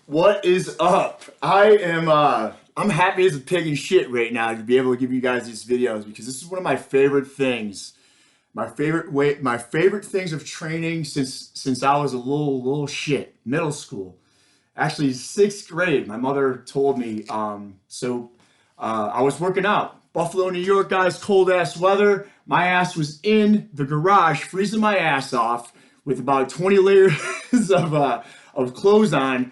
What is up? I'm happy as a pig in shit right now to be able to give you guys these videos because this is one of my favorite things. My favorite things of training since I was a little shit, middle school. Actually, sixth grade, my mother told me. I was working out. Buffalo, New York, guys, cold ass weather. My ass was in the garage, freezing my ass off with about 20 layers of clothes on,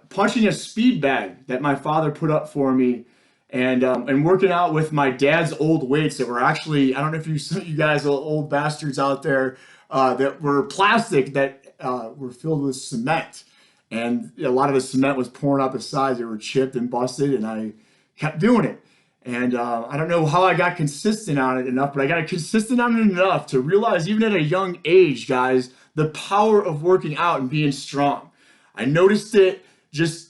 punching a speed bag that my father put up for me, and working out with my dad's old weights that were actually, I don't know if you guys old bastards out there, that were plastic that were filled with cement. And a lot of the cement was pouring out the sides. They were chipped and busted, and I kept doing it. And I don't know how I got consistent on it enough, but I got consistent on it enough to realize, even at a young age, guys, the power of working out and being strong. I noticed it just,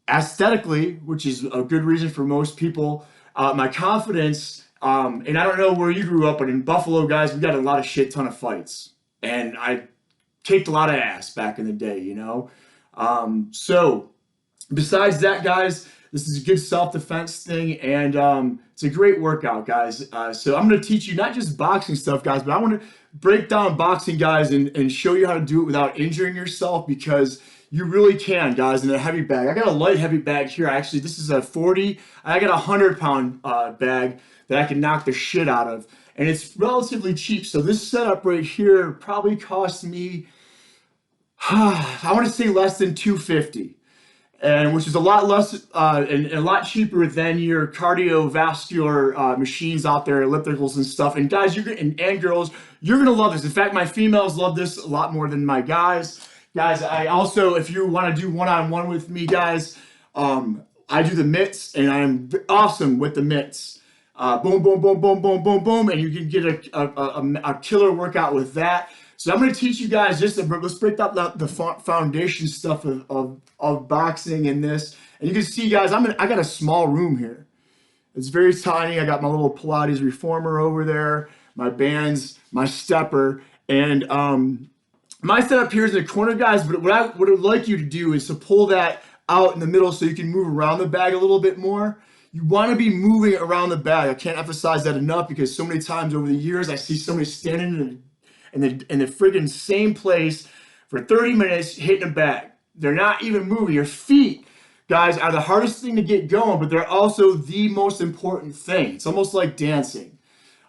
aesthetically, which is a good reason for most people. My confidence, and I don't know where you grew up, but in Buffalo, guys, we got a lot of shit ton of fights. And I kicked a lot of ass back in the day. So besides that, guys, this is a good self-defense thing, and it's a great workout, guys. So I'm going to teach you not just boxing stuff, guys, but I want to break down boxing, guys, and show you how to do it without injuring yourself, because you really can, guys, in a heavy bag. I got a light heavy bag here. Actually, this is a 40. I got a 100-pound bag that I can knock the shit out of, and it's relatively cheap. So this setup right here probably cost me, I want to say less than $250, and which is a lot less and a lot cheaper than your cardiovascular machines out there, ellipticals and stuff. And guys, and girls, you're gonna love this. In fact, my females love this a lot more than my guys. Guys, I also, if you want to do one-on-one with me, guys, I do the mitts, and I'm awesome with the mitts. Boom, boom, boom, boom, boom, boom, boom, and you can get a killer workout with that. So I'm going to teach you guys just, let's break up the foundation stuff of boxing in this. And you can see, guys, I got a small room here. It's very tiny. I got my little Pilates reformer over there, my bands, my stepper, and my setup here is in the corner, guys. But what I would like you to do is to pull that out in the middle so you can move around the bag a little bit more. You want to be moving around the bag. I can't emphasize that enough, because so many times over the years I see somebody standing in the friggin' same place for 30 minutes hitting a bag. They're not even moving. Your feet, guys, are the hardest thing to get going, but they're also the most important thing. It's almost like dancing.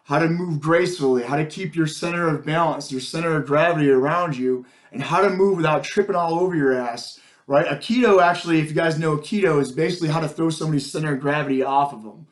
How to move gracefully, how to keep your center of balance, your center of gravity around you, and how to move without tripping all over your ass, right? Aikido, actually, if you guys know Aikido, is basically how to throw somebody's center of gravity off of them.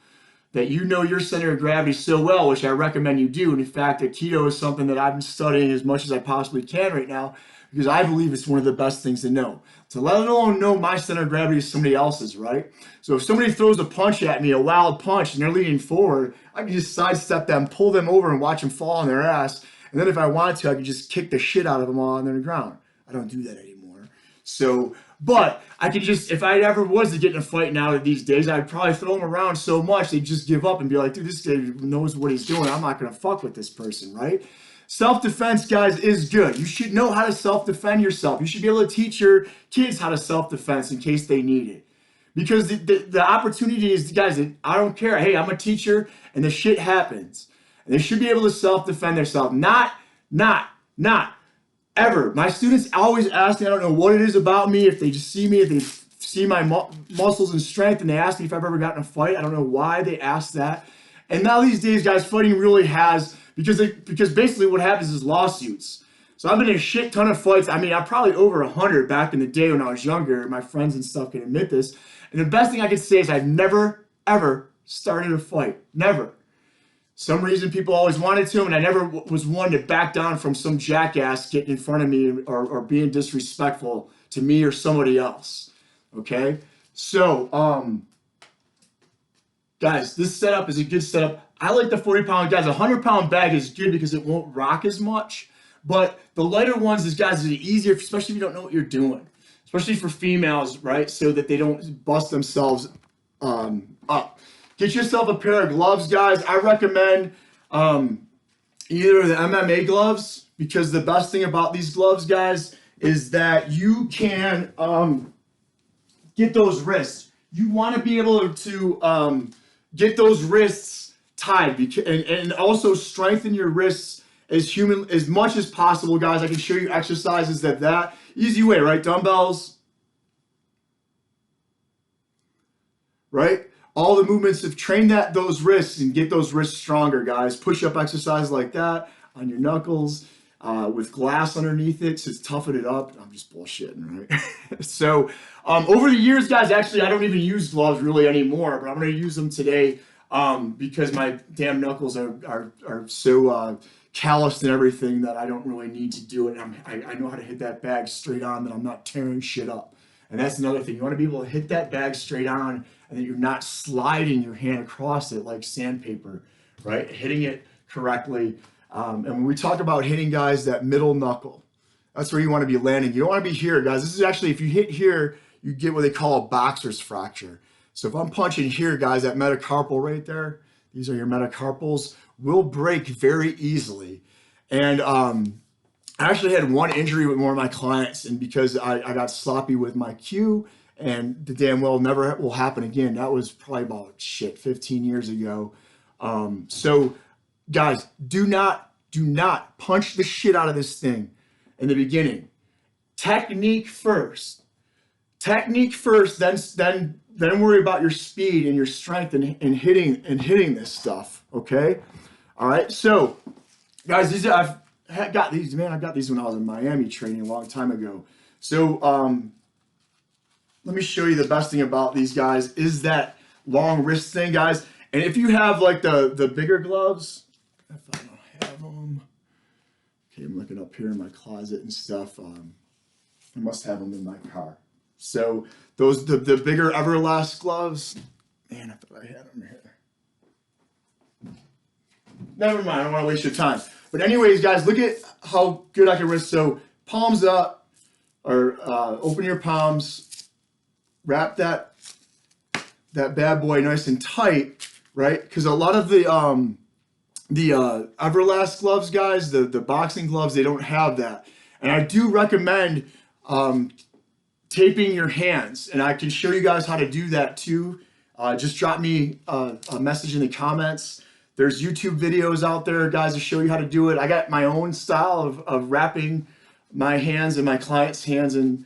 That you know your center of gravity so well, which I recommend you do. And in fact, Aikido is something that I've been studying as much as I possibly can right now, because I believe it's one of the best things to know. To let alone know my center of gravity is somebody else's, right? So if somebody throws a punch at me, a wild punch, and they're leaning forward, I can just sidestep them, pull them over, and watch them fall on their ass. And then if I want to, I can just kick the shit out of them while they're on the ground. I don't do that anymore. So, but I could just, if I ever was to get in a fight now these days, I'd probably throw them around so much they'd just give up and be like, dude, this guy knows what he's doing. I'm not going to fuck with this person, right? Self-defense, guys, is good. You should know how to self-defend yourself. You should be able to teach your kids how to self-defense in case they need it. Because the opportunity is, guys, I don't care. Hey, I'm a teacher, and the shit happens. And they should be able to self-defend themselves. Not ever. My students always ask me, I don't know what it is about me, if they just see me, if they see my muscles and strength, and they ask me if I've ever gotten a fight. I don't know why they ask that. And now these days, guys, fighting really has, because basically what happens is lawsuits. So I've been in a shit ton of fights. I mean, I'm probably over 100 back in the day when I was younger. My friends and stuff can admit this. And the best thing I can say is I've never, ever started a fight. Never. Some reason people always wanted to, and I never was one to back down from some jackass getting in front of me or being disrespectful to me or somebody else. Okay? So, guys, this setup is a good setup. I like the 40-pound, guys. A 100-pound bag is good because it won't rock as much. But the lighter ones is, guys, is easier, especially if you don't know what you're doing. Especially for females, right? So that they don't bust themselves up. Get yourself a pair of gloves, guys. I recommend either the MMA gloves, because the best thing about these gloves, guys, is that you can get those wrists. You want to be able to get those wrists tied and also strengthen your wrists as much as possible, guys. I can show you exercises that easy way, right? Dumbbells, right? All the movements to train those wrists and get those wrists stronger, guys. Push-up exercises like that on your knuckles with glass underneath it to toughen it up. I'm just bullshitting, right? So over the years, guys, actually, I don't even use gloves really anymore, but I'm going to use them today because my damn knuckles are so calloused and everything that I don't really need to do it. I know how to hit that bag straight on, that I'm not tearing shit up. And that's another thing. You want to be able to hit that bag straight on and that you're not sliding your hand across it like sandpaper, right? Hitting it correctly. And when we talk about hitting, guys, that middle knuckle, that's where you want to be landing. You don't want to be here, guys. This is actually, if you hit here, you get what they call a boxer's fracture. So if I'm punching here, guys, that metacarpal right there, these are your metacarpals, will break very easily. And I actually had one injury with one of my clients, and because I got sloppy with my cue, and the damn well never will happen again. That was probably about 15 years ago. So guys, do not punch the shit out of this thing in the beginning. Technique first, then worry about your speed and your strength and hitting this stuff. Okay, all right. So guys, I've got these, man. I got these when I was in Miami training a long time ago. So let me show you the best thing about these guys is that long wrist thing, guys. And if you have like the bigger gloves, if I don't have them, okay, I'm looking up here in my closet and stuff. I must have them in my car. So those the bigger Everlast gloves, man, I thought I had them here. Never mind, I don't want to waste your time. But anyways, guys, look at how good I can wrist. So palms up, or open your palms, wrap that bad boy nice and tight, right? Because a lot of the Everlast gloves, guys, the boxing gloves, they don't have that. And I do recommend taping your hands, and I can show you guys how to do that too. Just drop me a message in the comments. There's YouTube videos out there, guys, to show you how to do it. I got my own style of wrapping my hands and my clients' hands and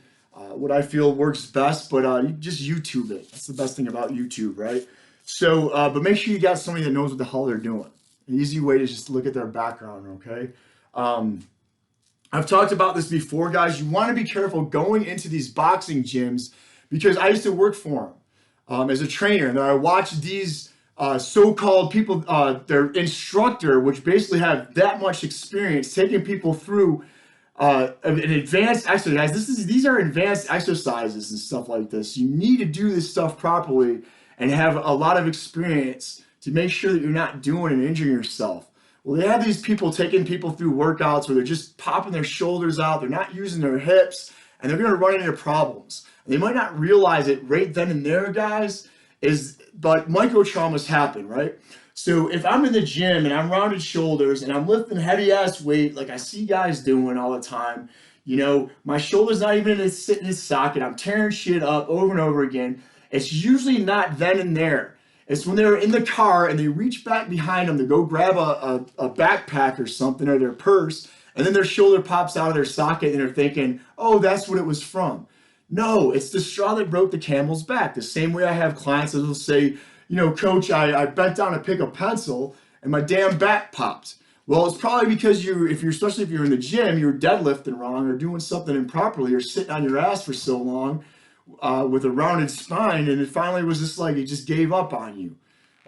what I feel works best, but you just YouTube it. That's the best thing about YouTube, right? So, but make sure you got somebody that knows what the hell they're doing. An easy way to just look at their background, okay? I've talked about this before, guys. You want to be careful going into these boxing gyms because I used to work for them as a trainer, and I watched these so-called people, their instructor, which basically have that much experience, taking people through an advanced exercise. These are advanced exercises and stuff like this. You need to do this stuff properly and have a lot of experience to make sure that you're not doing and injuring yourself. Well, they have these people taking people through workouts where they're just popping their shoulders out, they're not using their hips, and they're going to run into problems. And they might not realize it right then and there, guys, but micro traumas happen, right? So if I'm in the gym and I'm rounded shoulders and I'm lifting heavy ass weight like I see guys doing all the time, you know, my shoulder's not even sitting in its socket, I'm tearing shit up over and over again. It's usually not then and there. It's when they're in the car and they reach back behind them to go grab a backpack or something or their purse, and then their shoulder pops out of their socket and they're thinking, oh, that's what it was from. No, it's the straw that broke the camel's back. The same way I have clients that will say, you know, coach, I bent down to pick a pencil and my damn back popped. Well, it's probably because especially if you're in the gym, you're deadlifting wrong or doing something improperly or sitting on your ass for so long with a rounded spine, and it finally was just like it just gave up on you.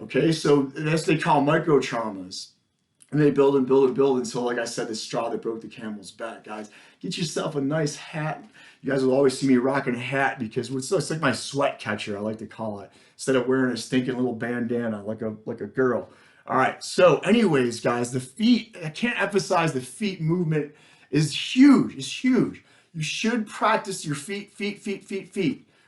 Okay, so that's they call micro traumas. And they build and build and build until, like I said, the straw that broke the camel's back, guys. Get yourself a nice hat. You guys will always see me rocking a hat because it's like my sweat catcher, I like to call it, instead of wearing a stinking little bandana like a girl. All right, so anyways, guys, the feet, I can't emphasize the feet movement is huge. It's huge. You should practice your feet,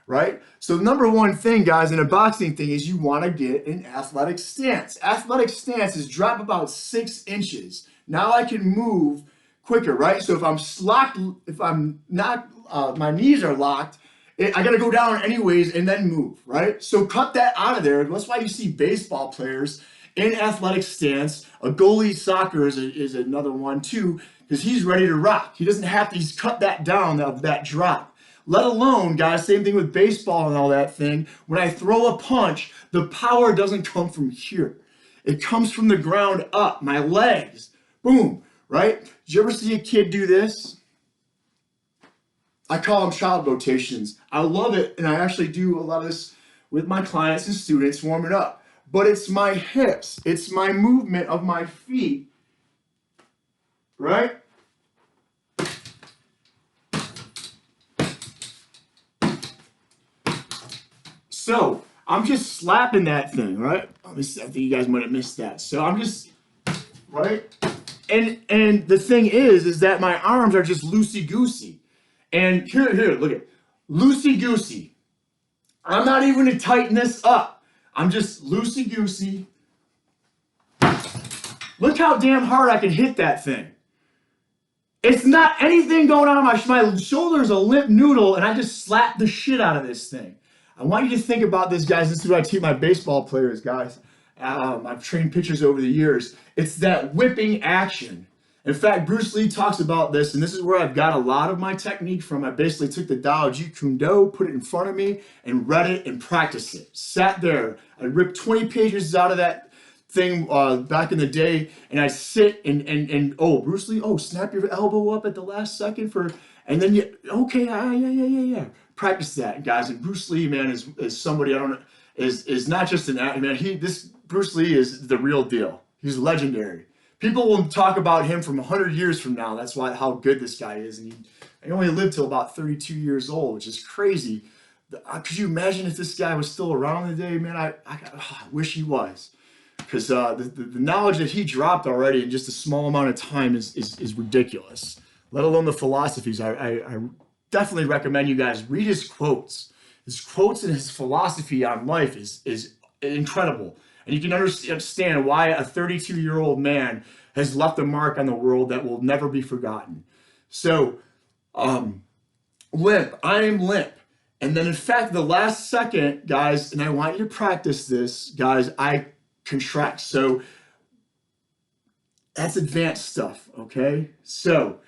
right? So the number one thing, guys, in a boxing thing is you want to get an athletic stance. Athletic stance is drop about 6 inches. Now I can move quicker, right? So if I'm not, my knees are locked I got to go down anyways and then move, right? So cut that out of there. That's why you see baseball players in athletic stance. A goalie soccer is another one too, because he's ready to rock. He doesn't have to, he's cut that down of that drop. Let alone, guys, same thing with baseball and all that thing. When I throw a punch, the power doesn't come from here. It comes from the ground up, my legs. Boom, right? Did you ever see a kid do this? I call them child rotations. I love it, and I actually do a lot of this with my clients and students warming up. But it's my hips. It's my movement of my feet, right? So I'm just slapping that thing, right? I think you guys might have missed that. So I'm just, right? And the thing is that my arms are just loosey-goosey. And here, look at loosey-goosey. I'm not even going to tighten this up. I'm just loosey-goosey. Look how damn hard I can hit that thing. It's not anything going on. My shoulder's a limp noodle, and I just slapped the shit out of this thing. I want you to think about this, guys. This is what I teach my baseball players, guys. I've trained pitchers over the years. It's that whipping action. In fact, Bruce Lee talks about this, and this is where I've got a lot of my technique from. I basically took the Tao Jeet Kune Do, put it in front of me, and read it and practiced it. Sat there. I ripped 20 pages out of that thing back in the day, and I sit and oh, Bruce Lee, oh, snap your elbow up at the last second and then you, okay, yeah. Practice that, guys. And Bruce Lee, man, is somebody I don't know, is not just an actor, man. This Bruce Lee is the real deal. He's legendary. People will talk about him from 100 years from now. That's how good this guy is. And he only lived till about 32 years old, which is crazy. Could you imagine if this guy was still around today, man? I wish he was. Because the knowledge that he dropped already in just a small amount of time is ridiculous, let alone the philosophies. I definitely recommend you guys read his quotes. His quotes and his philosophy on life is incredible. And you can understand why a 32-year-old man has left a mark on the world that will never be forgotten. So, limp. I am limp. And then, in fact, the last second, guys, and I want you to practice this, guys, I contract. So that's advanced stuff, okay? So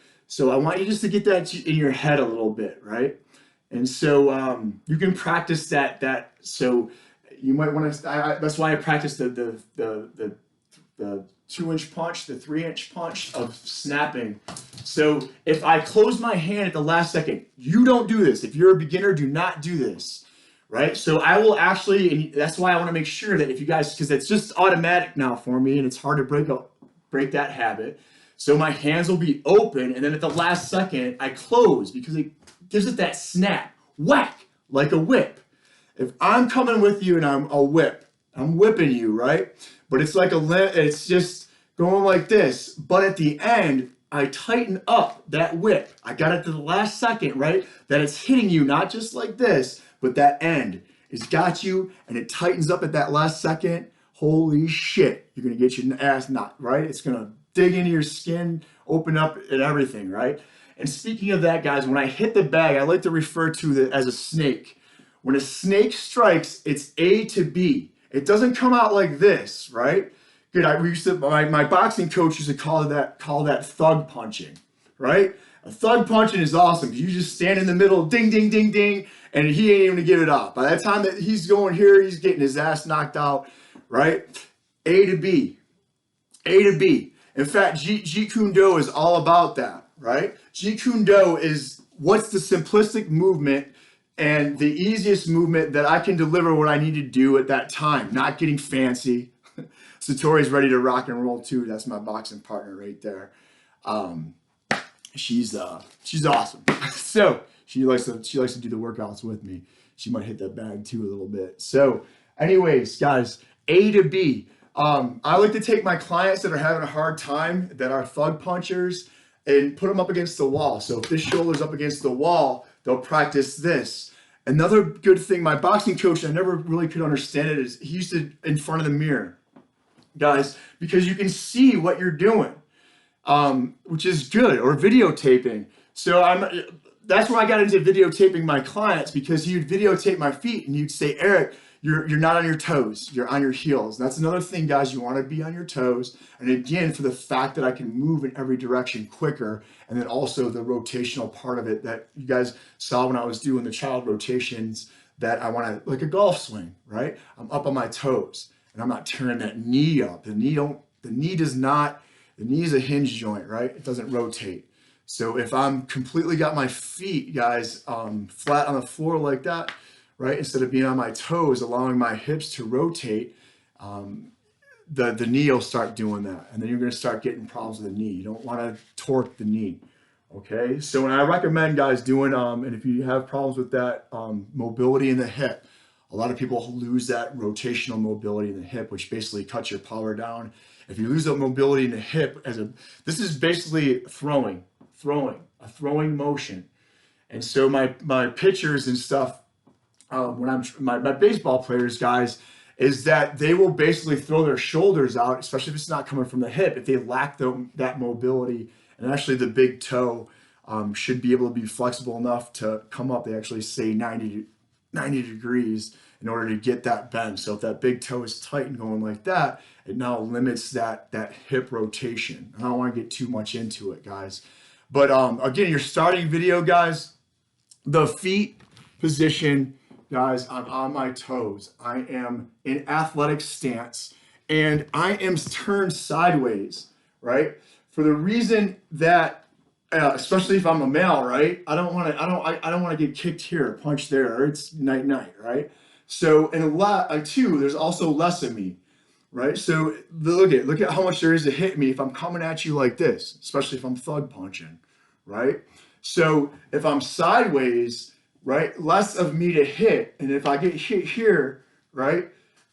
I want you just to get that in your head a little bit, right? And so you can practice that. So you might want to. That's why I practice the 2-inch punch, the 3-inch punch of snapping. So if I close my hand at the last second, you don't do this. If you're a beginner, do not do this. Right? So I will actually, and that's why I want to make sure that if you guys, because it's just automatic now for me, and it's hard to break that habit. So my hands will be open, and then at the last second, I close because it gives it that snap, whack, like a whip. If I'm coming with you and I'm a whip, I'm whipping you, right? But it's like it's just going like this. But at the end, I tighten up that whip. I got it to the last second, right? That it's hitting you, not just like this, but that end. It's got you, and it tightens up at that last second. Holy shit, you're gonna get your ass knocked, right? It's gonna dig into your skin, open up and everything, right? And speaking of that, guys, when I hit the bag, I like to refer to it as a snake. When a snake strikes, it's A to B. It doesn't come out like this, right? Good. My boxing coach used to call that thug punching, right? A thug punching is awesome because you just stand in the middle, ding, ding, ding, ding, and he ain't even gonna give it up. By that time that he's going here, he's getting his ass knocked out, right? A to B, A to B. In fact, Jeet Kune Do is all about that, right? Jeet Kune Do is what's the simplistic movement and the easiest movement that I can deliver what I need to do at that time, not getting fancy. Satori's ready to rock and roll too. That's my boxing partner right there. She's awesome. So she likes to do the workouts with me. She might hit that bag too a little bit. So anyways, guys, A to B. I like to take my clients that are having a hard time, that are thug punchers, and put them up against the wall. So if this shoulder's up against the wall, they'll practice this. Another good thing, my boxing coach, I never really could understand it, is he used to in front of the mirror, guys, because you can see what you're doing, which is good, or videotaping. So that's where I got into videotaping my clients, because he would videotape my feet and you'd say, Eric, you're not on your toes, you're on your heels. And that's another thing, guys, you want to be on your toes. And again, for the fact that I can move in every direction quicker, and then also the rotational part of it that you guys saw when I was doing the child rotations, that I want to, like a golf swing, right? I'm up on my toes and I'm not turning that knee up. The knee is a hinge joint, right? It doesn't rotate. So if I'm completely got my feet, guys, flat on the floor like that, right, instead of being on my toes, allowing my hips to rotate, the knee will start doing that. And then you're going to start getting problems with the knee. You don't want to torque the knee. Okay, so when I recommend guys doing, and if you have problems with that mobility in the hip, a lot of people lose that rotational mobility in the hip, which basically cuts your power down. If you lose that mobility in the hip, this is basically a throwing motion. And so my pitchers and stuff, when I'm my baseball players, guys, is that they will basically throw their shoulders out, especially if it's not coming from the hip, if they lack that mobility. And actually the big toe should be able to be flexible enough to come up. They actually say 90 degrees in order to get that bend. So if that big toe is tight and going like that, it now limits that hip rotation. I don't want to get too much into it, guys. But again, your starting video, guys, the feet position, guys, I'm on my toes. I am in athletic stance and I am turned sideways, right? For the reason that, especially if I'm a male, right? I don't want to get kicked here, punched there, or it's night, right? So, and there's also less of me, right? So look at how much there is to hit me if I'm coming at you like this, especially if I'm thug punching, right? So if I'm sideways, right, less of me to hit. And if I get hit here, right,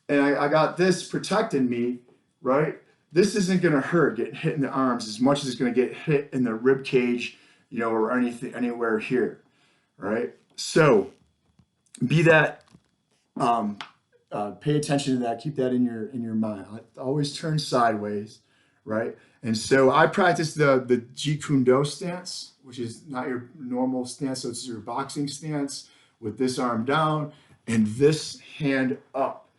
and I got this protecting me, right, this isn't going to hurt getting hit in the arms as much as it's going to get hit in the rib cage, or anywhere here, right? So be that, pay attention to that. Keep that in your mind. I always turn sideways, right? And so I practice the Jeet Kune Do stance, which is not your normal stance. So it's your boxing stance with this arm down and this hand up.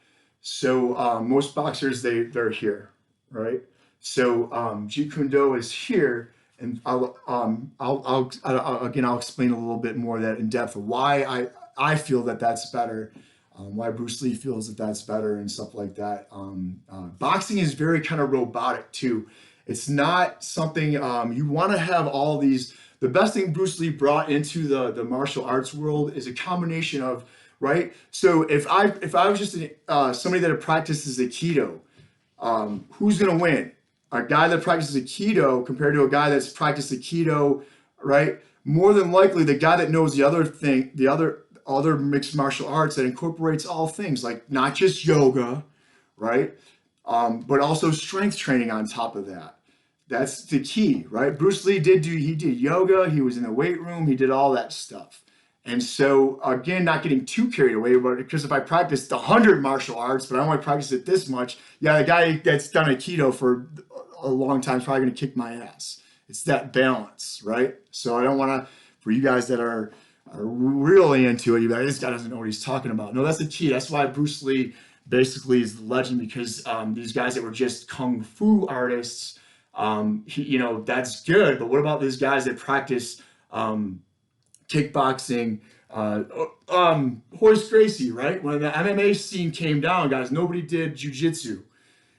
So most boxers, they're here, right? So Jeet Kune Do is here, and I'll explain a little bit more of that in depth of why I feel that that's better, why Bruce Lee feels that that's better and stuff like that. Boxing is very kind of robotic too. It's not something you want to have all these. The best thing Bruce Lee brought into the martial arts world is a combination of, right? So if I was just somebody that practices Aikido, who's going to win? A guy that practices Aikido compared to a guy that's practiced Aikido, right? More than likely, the guy that knows the other mixed martial arts that incorporates all things, like not just yoga, right? But also strength training on top of that. That's the key, right? Bruce Lee did yoga. He was in the weight room. He did all that stuff. And so again, not getting too carried away, but because if I practiced 100 martial arts, but I only practice it this much, yeah, the guy that's done Aikido for a long time is probably going to kick my ass. It's that balance, right? So I don't want to, for you guys that are really into it, you're like, this guy doesn't know what he's talking about. No, that's the key. That's why Bruce Lee basically is the legend, because these guys that were just kung fu artists, that's good. But what about these guys that practice kickboxing? Horace Gracie, right? When the MMA scene came down, guys, nobody did jujitsu.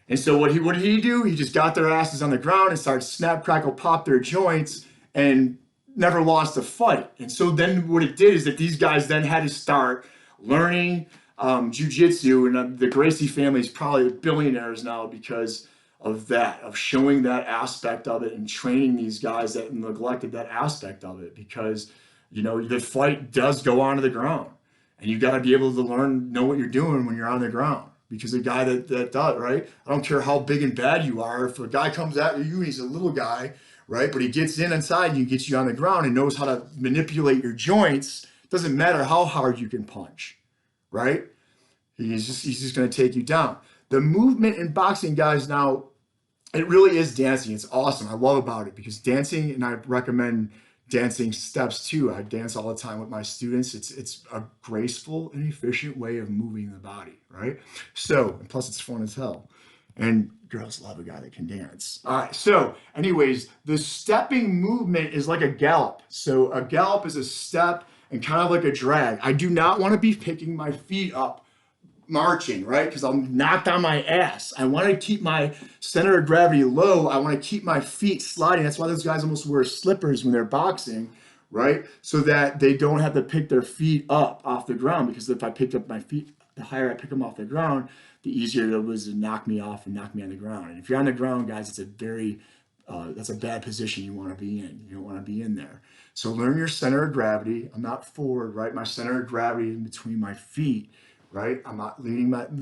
And so what did he do? He just got their asses on the ground and started snap, crackle, pop their joints and never lost a fight. And so then what it did is that these guys then had to start learning jujitsu, and the Gracie family is probably billionaires now because of that, of showing that aspect of it and training these guys that neglected that aspect of it, because the fight does go onto the ground, and you got to be able to know what you're doing when you're on the ground. Because a guy that does, right? I don't care how big and bad you are. If a guy comes at you, he's a little guy, right? But he gets inside and he gets you on the ground and knows how to manipulate your joints. It doesn't matter how hard you can punch, right? He's just going to take you down. The movement in boxing, guys, now, it really is dancing. It's awesome. I love about it because dancing, and I recommend dancing steps too. I dance all the time with my students. It's a graceful and efficient way of moving the body, right? So, and plus it's fun as hell. And girls love a guy that can dance. All right. So, anyways, the stepping movement is like a gallop. So, a gallop is a step and kind of like a drag. I do not want to be picking my feet up marching, right? Because I'll knock down my ass. I want to keep my center of gravity low. I want to keep my feet sliding. That's why those guys almost wear slippers when they're boxing, right? So that they don't have to pick their feet up off the ground. Because if I picked up my feet, the higher I pick them off the ground, the easier it was to knock me off and knock me on the ground. And if you're on the ground, guys, it's a very that's a bad position you want to be in. You don't want to be in there. So learn your center of gravity. I'm not forward, right? My center of gravity is in between my feet, right? I'm not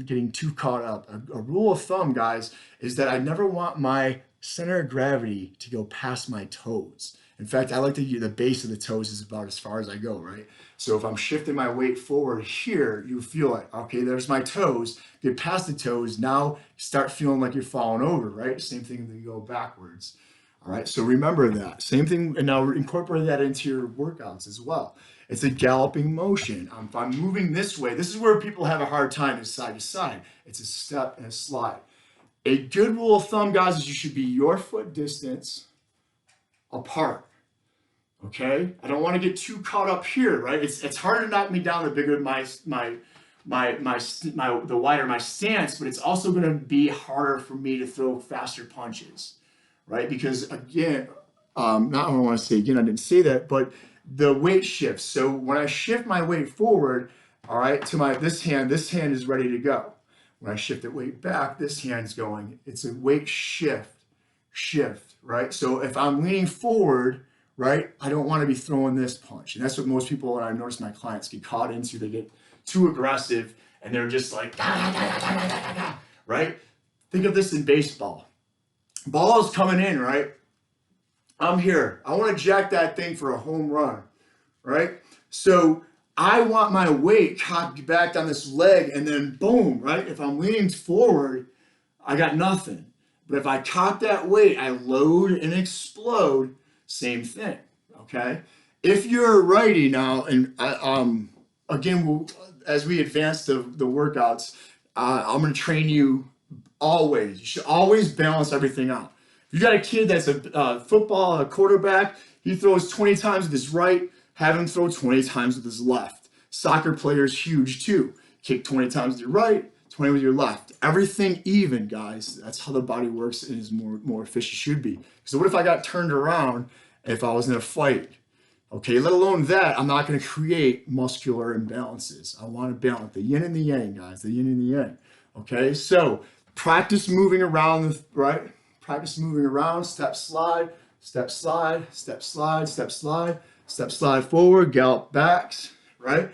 getting too caught up. A rule of thumb, guys, is that I never want my center of gravity to go past my toes. In fact, I like to use the base of the toes is about as far as I go, right? So if I'm shifting my weight forward here, you feel like, okay, there's my toes. Get past the toes. Now start feeling like you're falling over, right? Same thing when you go backwards. All right, so remember that. Same thing, and now incorporate that into your workouts as well. It's a galloping motion. If I'm moving this way, this is where people have a hard time is side to side. It's a step and a slide. A good rule of thumb, guys, is you should be your foot distance apart. Okay? I don't want to get too caught up here, right? It's harder to knock me down the bigger the wider my stance, but it's also going to be harder for me to throw faster punches, right? Because again, not I want to say again, I didn't say that, but the weight shifts. So when I shift my weight forward, all right, to this hand is ready to go. When I shift the weight back, this hand's going. It's a weight shift, right? So if I'm leaning forward, right, I don't want to be throwing this punch. And that's what most people, and I've noticed my clients get caught into. They get too aggressive and they're just like, right? Think of this in baseball. Ball is coming in, right? I'm here. I want to jack that thing for a home run, right? So I want my weight cocked back down this leg and then boom, right? If I'm leaning forward, I got nothing. But if I cock that weight, I load and explode, same thing, okay? If you're a righty now, and again, as we advance the workouts, I'm going to train you always. You should always balance everything out. If you got a kid that's a football, a quarterback, he throws 20 times with his right, have him throw 20 times with his left. Soccer players, huge too. Kick 20 times with your right, 20 with your left. Everything even, guys. That's how the body works and is more efficient should be. So what if I got turned around if I was in a fight? Okay, let alone that, I'm not going to create muscular imbalances. I want to balance the yin and the yang, guys, the yin and the yang. Okay, so practice moving around, right? Practice moving around, step slide, step slide, step slide, step slide, step slide forward, gallop backs, right?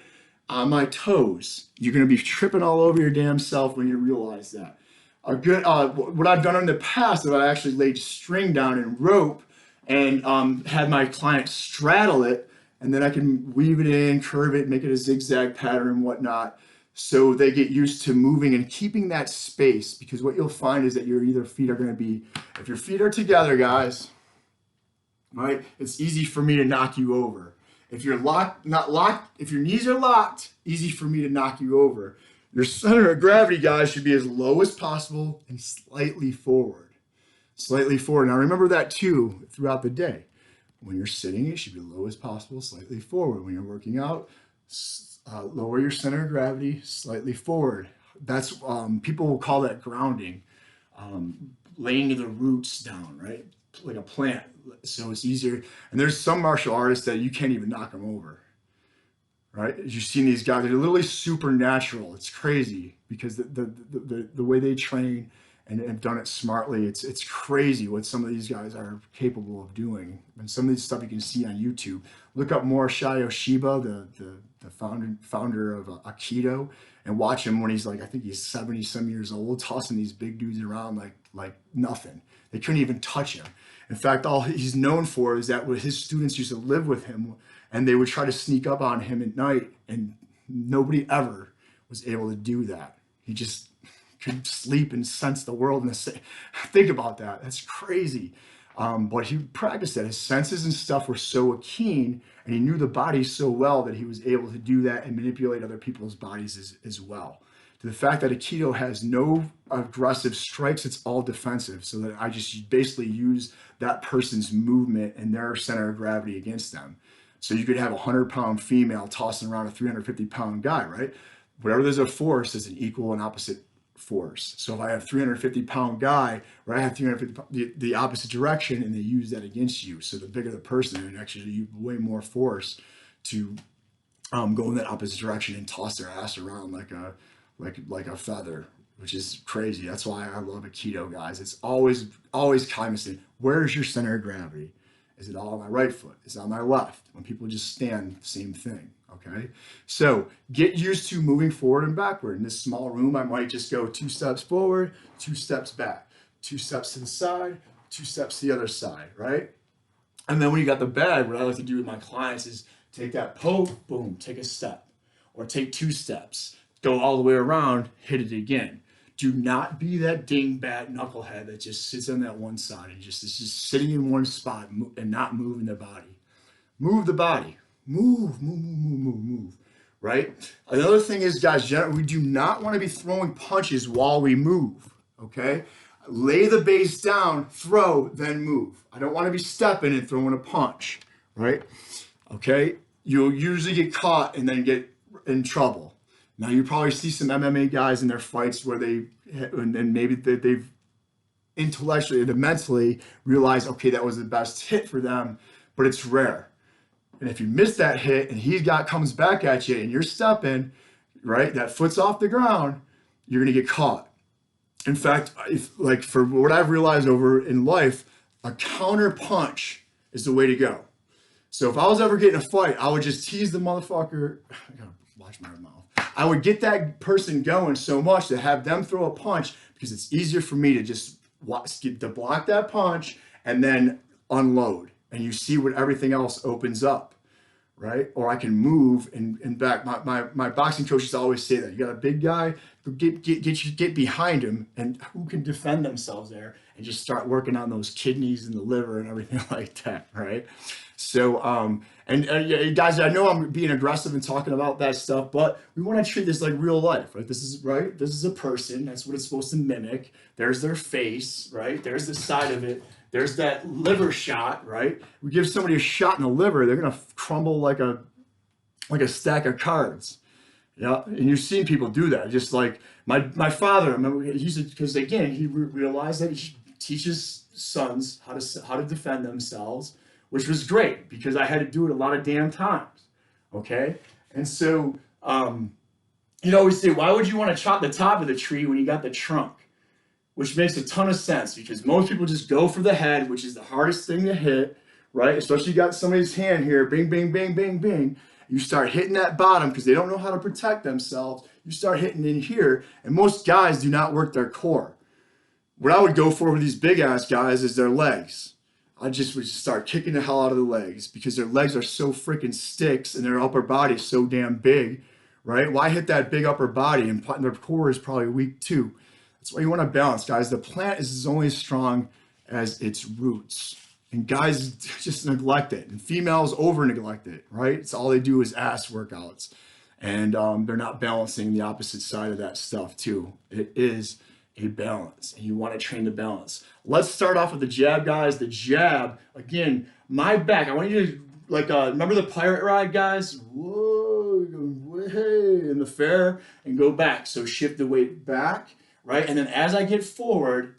On my toes. You're going to be tripping all over your damn self when you realize that. A good, what I've done in the past is I actually laid string down and rope and had my client straddle it, and then I can weave it in, curve it, make it a zigzag pattern and whatnot. So they get used to moving and keeping that space, because what you'll find is that your either feet are going to be, if your feet are together, guys, right, it's easy for me to knock you over. If you're not locked, if your knees are locked, easy for me to knock you over. Your center of gravity, guys, should be as low as possible and slightly forward. Slightly forward. Now remember that too throughout the day. When you're sitting, it should be low as possible, slightly forward. When you're working out, lower your center of gravity slightly forward. That's people will call that grounding, laying the roots down, right? Like a plant. So it's easier. And there's some martial artists that you can't even knock them over, right? As you've seen these guys, they're literally supernatural. It's crazy because the way they train and have done it smartly, it's crazy what some of these guys are capable of doing. And some of this stuff you can see on YouTube. Look up Morishige Yoshiba, the founder of Aikido, and watch him when he's like, I think he's 70 some years old, tossing these big dudes around like nothing. They couldn't even touch him. In fact, all he's known for is that his students used to live with him, and they would try to sneak up on him at night, and nobody ever was able to do that. He just could sleep and sense the world. And think about that. That's crazy. But he practiced that. His senses and stuff were so keen, and he knew the body so well that he was able to do that and manipulate other people's bodies as well. To the fact that Aikido has no aggressive strikes, it's all defensive. So that I just basically use that person's movement and their center of gravity against them. So you could have a 100-pound female tossing around a 350-pound guy, right? Wherever there's a force, there's an equal and opposite force. So if I have a 350-pound guy, where I have 350 the opposite direction, and they use that against you. So the bigger the person, and actually you way more force to go in that opposite direction and toss their ass around like a feather, which is crazy. That's why I love Aikido, guys. It's always cognizant. Where's your center of gravity? Is it all on my right foot? Is it on my left? When people just stand, same thing, okay? So get used to moving forward and backward. In this small room, I might just go 2 steps forward, 2 steps back, 2 steps to the side, 2 steps to the other side, right? And then when you got the bag, what I like to do with my clients is take that poke, boom, take a step, or take 2 steps, go all the way around, hit it again. Do not be that dingbat knucklehead that just sits on that one side and is just sitting in one spot and not moving their body. Move the body. Move, right? Another thing is, guys, we do not want to be throwing punches while we move, okay? Lay the base down, throw, then move. I don't want to be stepping and throwing a punch, right? Okay? You'll usually get caught and then get in trouble. Now you probably see some MMA guys in their fights where and maybe they've intellectually and mentally realized, okay, that was the best hit for them, but it's rare. And if you miss that hit and comes back at you and you're stepping, right, that foot's off the ground, you're gonna get caught. In fact, for what I've realized over in life, a counter punch is the way to go. So if I was ever getting a fight, I would just tease the motherfucker. I gotta watch my mouth. I would get that person going so much to have them throw a punch, because it's easier for me to just block that punch and then unload. And you see what everything else opens up, right? Or I can move and back. My boxing coaches always say that. You got a big guy, get behind him, and who can defend themselves there, and just start working on those kidneys and the liver and everything like that, right? So, guys, I know I'm being aggressive and talking about that stuff, but we want to treat this like real life, right? This is a person. That's what it's supposed to mimic. There's their face, right? There's the side of it. There's that liver shot, right? We give somebody a shot in the liver, they're gonna crumble like a stack of cards. Yeah, and you've seen people do that. Just like my father, I remember because again, he realized that he teaches sons how to defend themselves, which was great because I had to do it a lot of damn times. Okay, and so you know, we say, why would you want to chop the top of the tree when you got the trunk? Which makes a ton of sense because most people just go for the head, which is the hardest thing to hit, right? Especially you got somebody's hand here, bing, bing, bing, bing, bing. You start hitting that bottom because they don't know how to protect themselves. You start hitting in here, and most guys do not work their core. What I would go for with these big ass guys is their legs. I would just start kicking the hell out of the legs because their legs are so freaking sticks and their upper body is so damn big, right? Why hit that big upper body and their core is probably weak too? That's why you want to balance, guys. The plant is only as strong as its roots. And guys just neglect it. And females over neglect it, right? It's all they do is ass workouts. And they're not balancing the opposite side of that stuff too. It is a balance. And you want to train the balance. Let's start off with the jab, guys. The jab, again, my back. I want you to, remember the pirate ride, guys? Whoa, way in the fair and go back. So shift the weight back. Right? And then as I get forward,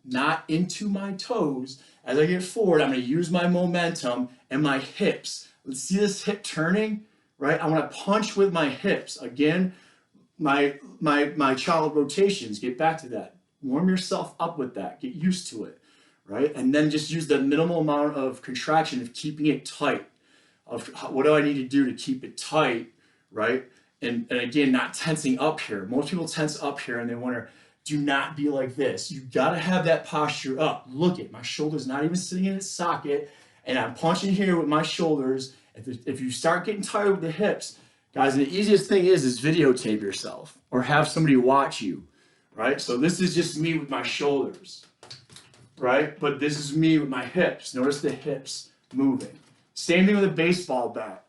not into my toes, as I get forward, I'm going to use my momentum and my hips. Let's see this hip turning, right? I want to punch with my hips. Again, my child rotations, get back to that. Warm yourself up with that. Get used to it, right? And then just use the minimal amount of contraction of keeping it tight. Of what do I need to do to keep it tight, right? And again, not tensing up here. Most people tense up here and they wonder, do not be like this. You got to have that posture up. Look at my shoulders not even sitting in its socket, and I'm punching here with my shoulders. If you start getting tired with the hips, guys, the easiest thing is videotape yourself or have somebody watch you, right? So this is just me with my shoulders. right? But this is me with my hips. Notice the hips moving. Same thing with a baseball bat,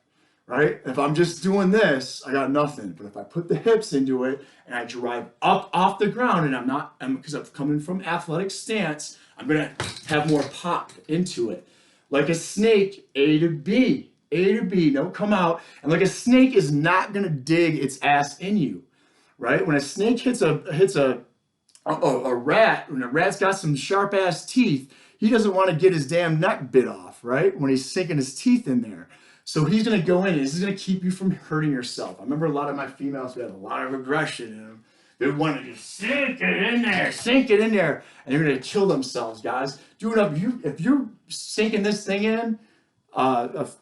right? If I'm just doing this, I got nothing. But if I put the hips into it and I drive up off the ground, and because I'm coming from athletic stance, I'm gonna have more pop into it. Like a snake, A to B, A to B, don't come out. And like a snake is not gonna dig its ass in you, right? When a snake hits a rat, when a rat's got some sharp ass teeth, he doesn't want to get his damn neck bit off, right? When he's sinking his teeth in there. So he's going to go in and this is going to keep you from hurting yourself. I remember a lot of my females who had a lot of aggression in them. They want to just sink it in there, and they're going to kill themselves, guys. Do it up. If you're sinking this thing in, half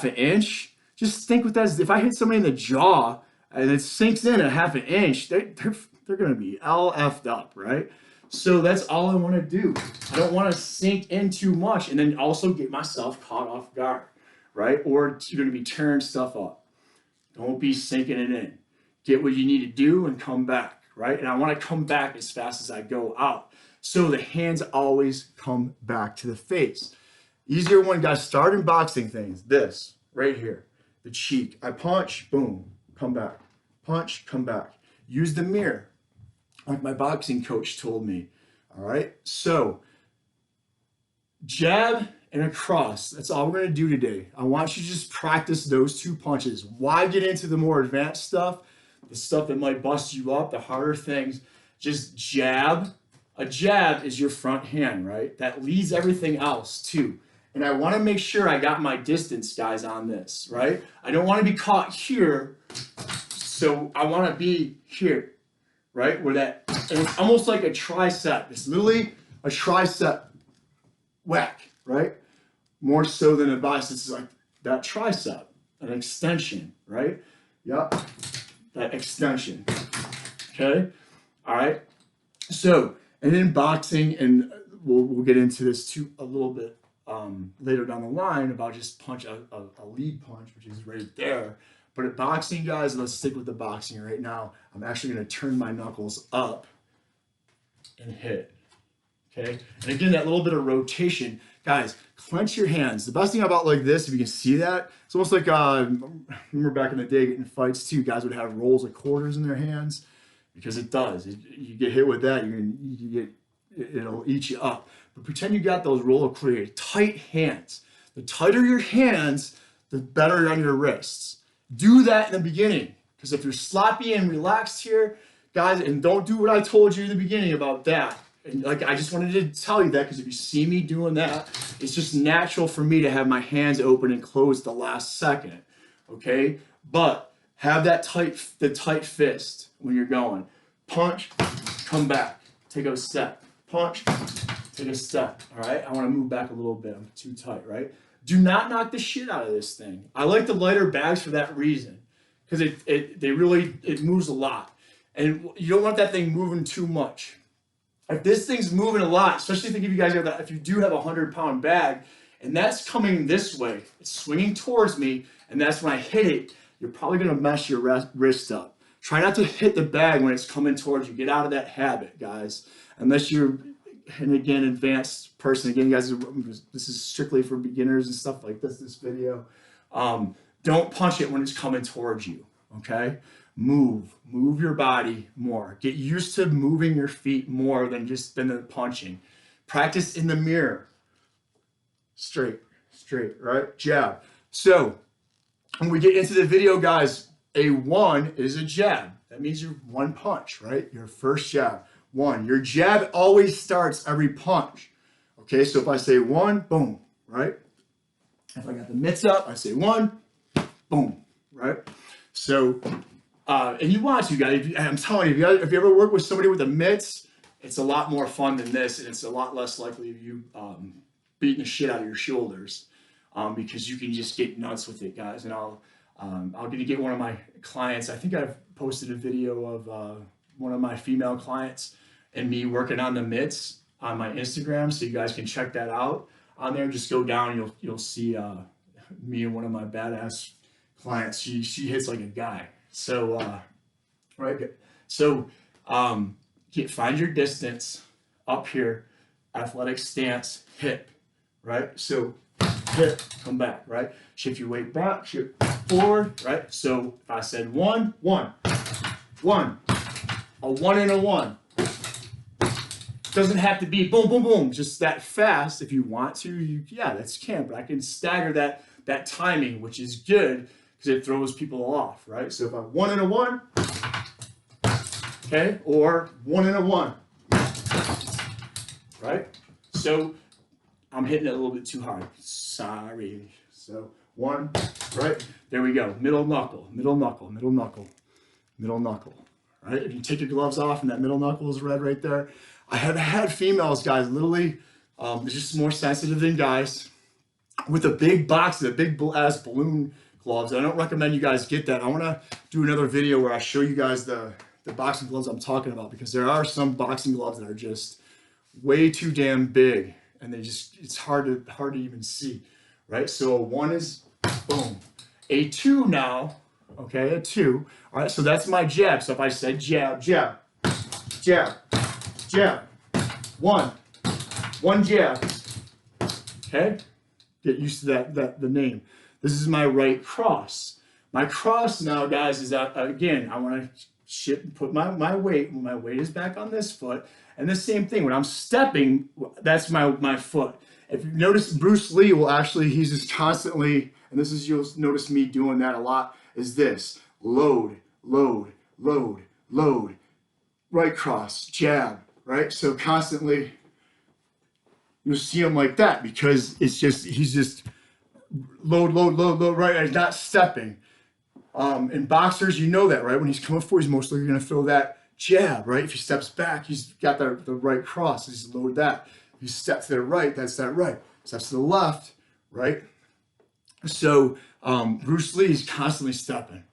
an inch, just think with that. If I hit somebody in the jaw and it sinks in a half an inch, they're going to be all effed up, right? So that's all I want to do. I don't want to sink in too much and then also get myself caught off guard, right? Or you're going to be tearing stuff up. Don't be sinking it in. Get what you need to do and come back, right? And I want to come back as fast as I go out. So the hands always come back to the face. Easier one, guys, start in boxing things. This, right here, the cheek. I punch, boom, come back. Punch, come back. Use the mirror, like my boxing coach told me. All right, so jab and a cross. That's all we're gonna do today. I want you to just practice those two punches. Why get into the more advanced stuff? The stuff that might bust you up, the harder things. Just jab. A jab is your front hand, right? That leads everything else too. And I want to make sure I got my distance, guys, on this, right? I don't want to be caught here, so I want to be here, right? Where that, and it's almost like a tricep. It's literally a tricep whack, right? More so than a bicep. It's like that tricep, an extension, right? Yep, that extension, okay? All right, so, and in boxing, and we'll get into this too a little bit later down the line about just punch a lead punch, which is right there. But at boxing, guys, let's stick with the boxing right now. I'm actually going to turn my knuckles up and hit. Okay, and again, that little bit of rotation, guys. Clench your hands. The best thing about like this, if you can see that, it's almost like remember back in the day getting fights too. Guys would have rolls of quarters in their hands because it does. You get hit with that, it'll eat you up. But pretend you got those roll of quarters, tight hands. The tighter your hands, the better on your wrists. Do that in the beginning, because if you're sloppy and relaxed here, guys, and don't do what I told you in the beginning about that. And like, I just wanted to tell you that because if you see me doing that, it's just natural for me to have my hands open and closed the last second, okay? But have that tight fist when you're going. Punch, come back, take a step. Punch, take a step, all right? I want to move back a little bit. I'm too tight, right? Do not knock the shit out of this thing. I like the lighter bags for that reason, because it moves a lot. And you don't want that thing moving too much. If this thing's moving a lot, especially if you do have a 100-pound bag, and that's coming this way, it's swinging towards me, and that's when I hit it, you're probably gonna mess your wrist up. Try not to hit the bag when it's coming towards you. Get out of that habit, guys. Unless you're, and again, advanced person. Again, guys, this is strictly for beginners and stuff like this video. Don't punch it when it's coming towards you, okay? Move your body more. Get used to moving your feet more than the punching. Practice in the mirror. Straight, right? Jab. So when we get into the video, guys, a 1 is a jab. That means you're one punch, right? Your first jab, 1. Your jab always starts every punch. Okay, so if I say 1, boom, right? If I got the mitts up, I say 1, boom, right? So, and you want to, guys, I'm telling you, if you ever work with somebody with the mitts, it's a lot more fun than this, and it's a lot less likely of you beating the shit out of your shoulders, because you can just get nuts with it, guys. And I'll get one of my clients. I think I've posted a video of one of my female clients and me working on the mitts on my Instagram, so you guys can check that out on there. Just go down and you'll see me and one of my badass clients. She hits like a guy. So right, so find your distance up here. athletic stance, hip, right? So hip, come back, right? Shift your weight back, shift forward, right? So if I said one, one, one, a one and a one. Doesn't have to be boom, boom, boom, just that fast. If you want to, yeah, that's can, but I can stagger that timing, which is good because it throws people off, right? So if I one and a one, okay, or one and a one, right? So I'm hitting it a little bit too hard. Sorry. So one, right? There we go. Middle knuckle, middle knuckle, middle knuckle, middle knuckle, right? If you take your gloves off and that middle knuckle is red right there. I have had females, guys, literally, they're just more sensitive than guys, with a big box, a big ass balloon gloves. I don't recommend you guys get that. I want to do another video where I show you guys the boxing gloves I'm talking about, because there are some boxing gloves that are just way too damn big, and it's hard to even see, right? So a one is boom. A two now, okay, a two. All right, so that's my jab. So if I said jab, jab, jab, jab, one jab, okay? Get used to the name. This is my right cross. My cross now, guys, is again, I want to put my weight, when my weight is back on this foot, and the same thing, when I'm stepping, that's my foot. If you notice, Bruce Lee will actually, he's just constantly, and this is, you'll notice me doing that a lot, is this, load, load, load, load, right cross, jab, right? So constantly, you'll see him like that, because it's just, he's just load, load, load, load, right? He's not stepping. In boxers, you know that, right? When he's coming forward, he's most likely going to throw that jab, right? If he steps back, he's got the right cross. He's load that. If he steps to the right, that's that right. Steps to the left, right? So Bruce Lee's constantly stepping,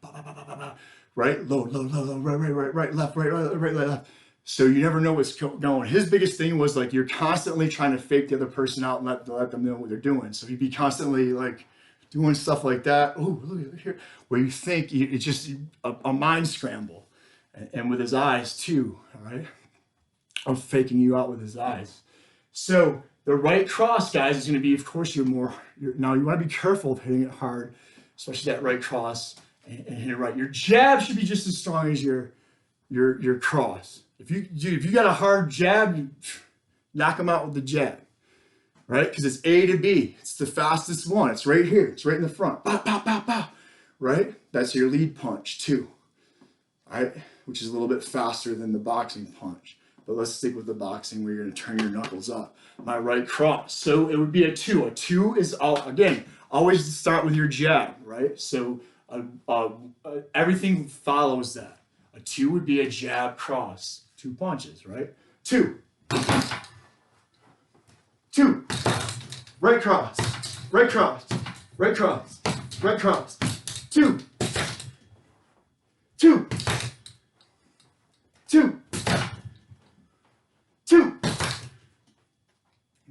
right? Load, load, load, load, right, right, right, right, left, right, right, right, left. So you never know what's going. His biggest thing was like, you're constantly trying to fake the other person out and let them know what they're doing. So he'd be constantly like doing stuff like that. Oh, look here, where you think it's just a mind scramble, and with his eyes too. All right, I'm faking you out with his eyes. So the right cross, guys, is going to be, of course, now you want to be careful of hitting it hard, especially that right cross, and hit it right. Your jab should be just as strong as your cross. If you got a hard jab, you knock them out with the jab, right? Because it's A to B. It's the fastest one. It's right here. It's right in the front. Pow, pow, pow, pow. Right? That's your lead punch too, right? Which is a little bit faster than the boxing punch. But let's stick with the boxing where you're going to turn your knuckles up. My right cross. So it would be a two. A two is, again, always start with your jab, right? So everything follows that. A two would be a jab cross. 2 punches, right? Two. Two. Right cross. Right cross. Right cross. Right cross. Two. Two. Two. Two.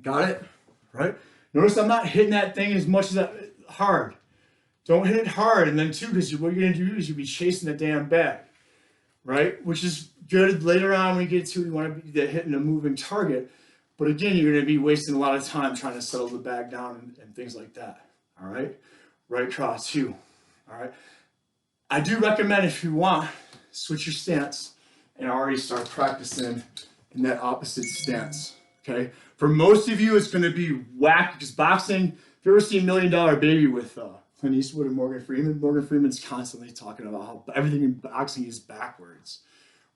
Got it? Right? Notice I'm not hitting that thing as much as hard. Don't hit it hard, and then two, because what you're going to do is you'll be chasing the damn bag, right? Which is good later on when you get to, you want to be hitting a moving target. But again, you're going to be wasting a lot of time trying to settle the bag down and things like that. All right? Right cross, two. All right? I do recommend, if you want, switch your stance and already start practicing in that opposite stance. Okay? For most of you, it's going to be whack, because boxing, if you ever see $1 Million Baby with Clint Eastwood and Morgan Freeman's constantly talking about how everything in boxing is backwards,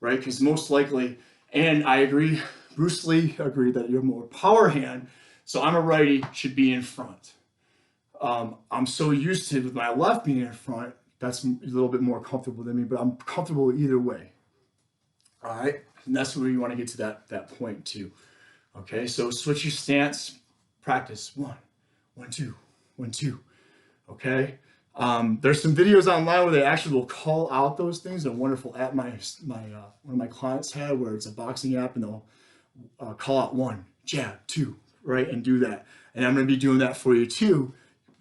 right? Because most likely, and I agree, Bruce Lee agreed that you're more power hand, so I'm a righty, should be in front. I'm so used to with my left being in front, that's a little bit more comfortable than me, but I'm comfortable either way. All right, and that's where you want to get to that point too. Okay, so switch your stance, practice 1, 1, 2, 1, 2. Okay, there's some videos online where they actually will call out those things. A wonderful app one of my clients had, where it's a boxing app, and they'll call out 1, jab, 2, right, and do that. And I'm going to be doing that for you too,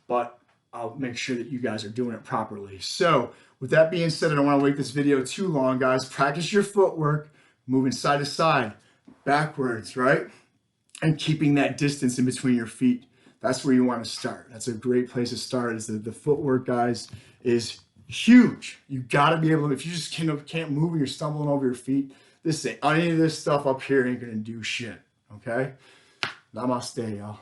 but I'll make sure that you guys are doing it properly. So with that being said, I don't want to make this video too long, guys. Practice your footwork, moving side to side, backwards, right? and keeping that distance in between your feet. That's where you want to start. That's a great place to start. Is the footwork, guys, is huge. You got to be able to, if you just can't move and you're stumbling over your feet, any of this stuff up here ain't going to do shit. Okay? Namaste, y'all.